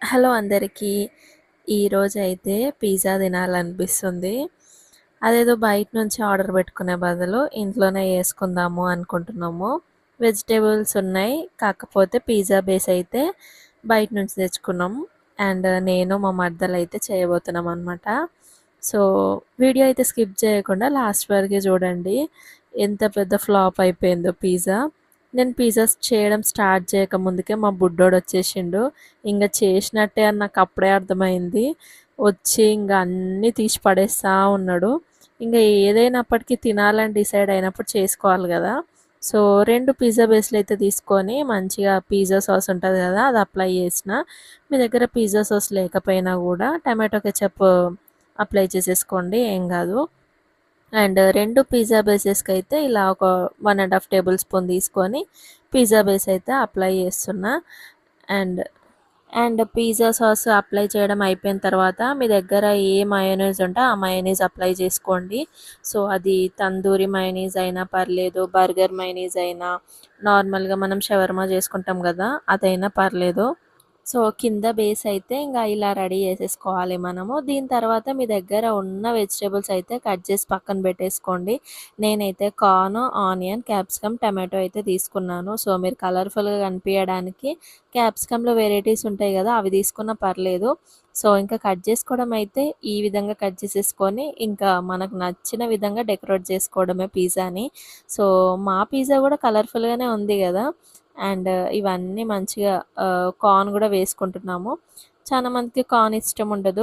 Hello అందరికీ. ఈరోజైతే pizza తినాలనిపిస్తుంది. అదేదో బయట నుంచి ఆర్డర్ పెట్టుకునే బదులు ఇంట్లోనే చేసుకుందాము అనుకుంటున్నాము. వెజిటబుల్స్ ఉన్నాయి. కాకపోతే పిజ్జా బేస్ అయితే బయట నుంచి తెచ్చుకున్నాం. అండ్ నేను మా మరదలైతే చేయబోతున్నాం అనమాట. సో వీడియో అయితే స్కిప్ చేయకుండా లాస్ట్ వరకే చూడండి. ఎంత పెద్ద ఫ్లాప్ అయిపోయిందో పిజ్జా. నేను పిజ్జాస్ చేయడం స్టార్ట్ చేయకముందుకే మా బుడ్డోడొచ్చేసిండు. ఇంగ చేసినట్టే అని నాకప్పుడే అర్థమైంది. వచ్చి ఇంగ అన్నీ తీసి పడేస్తా ఉన్నాడు. ఇంగ ఏదైనప్పటికీ తినాలని డిసైడ్ అయినప్పుడు చేసుకోవాలి గదా! సో 2 పిజ్జా బేస్‌లయితే తీసుకొని మంచిగా పిజ్జా సాస్ ఉంటది గదా! అది అప్లై చేసిన. మీ దగ్గర పిజ్జా సాస్ లేకపోయినా గూడా టమాటో కెచప్ అప్లై చేసేసుకోండి. ఏం గాదు. అండ్ 2 పిజ్జా బేసెస్‌కైతే ఇలా ఒక 1 ½ టేబుల్ స్పూన్ తీసుకొని పిజ్జా బేస్ అయితే అప్లై చేస్తున్నా. అండ్ పిజ్జా సాస్ అప్లై చేయడం అయిపోయిన తర్వాత మీ దగ్గర ఏ మయోనైస్ ఉంటే ఆ మయోనైస్ అప్లై చేసుకోండి. సో అది తందూరి మయోనైస్ అయినా పర్లేదు, బర్గర్ మయోనైస్ అయినా, నార్మల్‌గా మనం షవర్మా చేసుకుంటాం గదా! అదైనా పర్లేదు. సో కింద బేస్ అయితే ఇంగ ఇలా రెడీ చేసేసుకోవాలి మనము. దీని తర్వాత మీ దగ్గర ఉన్న వెజిటబుల్స్ అయితే కట్ చేసి పక్కన పెట్టేసుకోండి. నేనైతే కార్న్, ఆనియన్, క్యాప్సికమ్, టమాటో అయితే తీసుకున్నాను. సో మీరు కలర్‌ఫుల్‌గా కనిపియడానికి క్యాప్సికమ్‌లో వేరైటీస్ ఉంటాయి గదా! అవి తీసుకున్నా పర్లేదు. సో ఇంకా కట్ చేసుకోవడం అయితే ఈ విధంగా కట్ చేసేసుకొని ఇంకా మనకు నచ్చిన విధంగా డెకరేట్ చేసుకోవడమే పిజ్జాని. సో మా పిజ్జా గూడా కలర్‌ఫుల్‌గానే ఉంది గదా! అండ్ ఇవన్నీ మంచిగా కార్న్ గూడా వేసుకుంటున్నాము. చాలా మందికి కార్న్ ఇష్టం ఉండదు.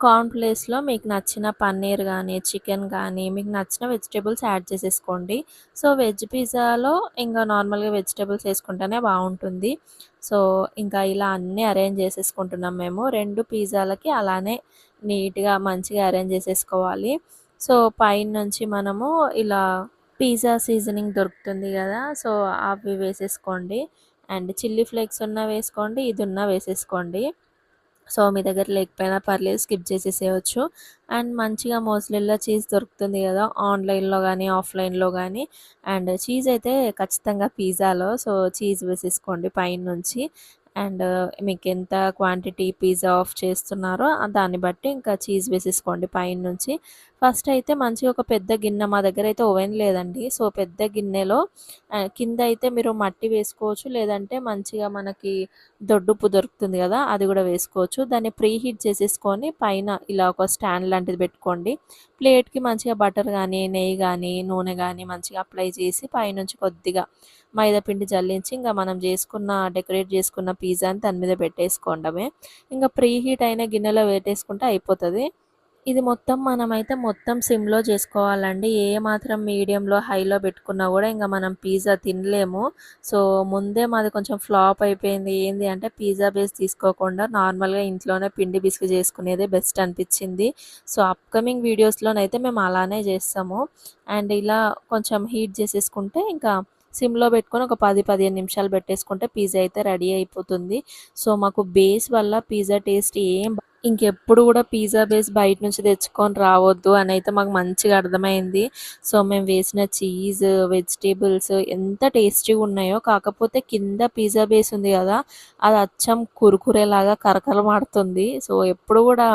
కార్న్ ప్లేస్‌లో మీకు నచ్చిన పన్నీర్ గానీ, చికెన్ గానీ, మీకు నచ్చిన వెజిటబుల్స్ యాడ్ చేసేసుకోండి. సో వెజ్ పిజ్జాలో ఇంగ నార్మల్‌గా వెజిటబుల్స్ ఏసుకుంటేనే బావుంటుంది. సో ఇంకా ఇలా అన్నీ అరేంజ్ చేసేసుకుంటున్నాం మేము. 2 పిజ్జాలకి అలానే నీట్‌గా మంచిగా అరేంజ్ చేసేసుకోవాలి. సో పైనుంచి మనము ఇలా పిజ్జా సీజనింగ్ దొరుకుతుంది గదా! సో అవి వేసేసుకోండి. అండ్ చిల్లీ ఫ్లేక్స్ ఉన్నా వేసుకోండి. ఇదున్నా వేసేసుకోండి. సో మీ దగ్గర లేకపోయినా పర్లేదు స్కిప్ చేసేసేయొచ్చు. అండ్ మంచిగా మోజ్రెల్లా చీజ్ దొరుకుతుంది గదా! ఆన్‌లైన్‌లో గానీ, ఆఫ్‌లైన్‌లో గానీ. అండ్ చీజ్ అయితే ఖచ్చితంగా పిజ్జాలో సో చీజ్ వేసేసుకోండి పైనుంచి. అండ్ మీకెంత క్వాంటిటీ పిజ్జా ఆఫ్ చేస్తున్నారో దాన్ని బట్టి ఇంకా చీజ్ వేసేసుకోండి పైనుంచి. ఫస్ట్ అయితే మంచిగా ఒక పెద్ద గిన్నె మా దగ్గరైతే ఓవెన్ లేదండి. సో పెద్ద గిన్నెలో కింద అయితే మీరు మట్టి వేసుకోవచ్చు. లేదంటే మంచిగా మనకి దొడ్డుప్పు దొరుకుతుంది గదా! అది గూడా వేసుకోవచ్చు. దాన్ని ప్రీ హీట్ చేసేసుకొని పైన ఇలా ఒక స్టాండ్ లాంటిది పెట్టుకోండి. ప్లేట్‌కి మంచిగా బటర్ గానీ, నెయ్యి గానీ, నూనె గానీ మంచిగా అప్లై చేసి పైనుంచి కొద్దిగా మైదా పిండి జల్లించి ఇంగ మనం డెకరేట్ చేసుకున్న పిజ్జాని దాని మీద పెట్టేసుకోవడమే. ఇంగ ప్రీ హీట్ అయిన గిన్నెలో పెట్టేసుకుంటే అయిపోతది. ఇది మొత్తం సిమ్‌లో చేసుకోవాలండి. ఏ మాత్రం మీడియంలో, హైలో పెట్టుకున్నా గూడా ఇంగ మనం పిజ్జా తినలేము. సో, ముందే మాది కొంచెం ఫ్లాప్ అయిపోయింది. ఏంది అంటే పిజ్జా బేస్ తీసుకోకుండా నార్మల్‌గా ఇంట్లోనే పిండి పిసికి చేసుకునేదే బెస్ట్ అనిపిచ్చింది. సో, అప్‌కమింగ్ వీడియోస్‌లోనైతే మేము అలానే చేస్తాము. అండ్ ఇలా కొంచెం హీట్ చేసేసుకుంటే ఇంకా సిమ్‌లో పెట్టుకొని ఒక 10, 15 నిమిషాలు పెట్టేసుకుంటే పిజ్జా అయితే రెడీ అయిపోతుంది. సో, మాకు బేస్ వల్ల పిజ్జా టేస్ట్ ఇంకెప్పుడు గూడా పిజ్జా బేస్ బయట నుంచి తెచ్చుకొని రావద్దు అనైతే మాకు మంచిగా అర్థమైంది. సో, మేము వేసిన చీజ్, వెజిటబుల్స్ ఎంత టేస్టీగున్నాయో. కాకపోతే కింద పిజ్జా బేస్ ఉంది గదా! అది అచ్చం కురుకురేలాగా కరకరమాడుతుంది. సో, ఎప్పుడు గూడా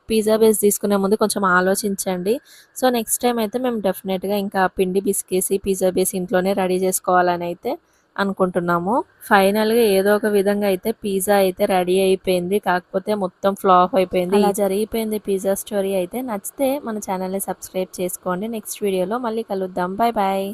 పిజ్జా బేస్ తీసుకునే ముందు కొంచెం ఆలోచించండి. సో, నెక్స్ట్ టైమ్ అయితే మేము డెఫినెట్‌గా ఇంకా పిండి పిసికేసి పిజ్జా బేస్ ఇంట్లోనే రెడీ చేసుకోవాలనైతే అనుకుంటున్నాము. ఫైనల్‌గా ఏదో ఒక విధంగా అయితే పిజ్జా అయితే రెడీ అయిపోయింది. కాకపోతే మొత్తం ఫ్లాప్ అయిపోయింది. అలా జరిగిపోయింది పిజ్జా స్టోరీ అయితే. నచ్చితే మన ఛానెల్‌ని సబ్స్క్రైబ్ చేసుకోండి. నెక్స్ట్ వీడియోలో మళ్ళీ కలుద్దాం. Bye bye.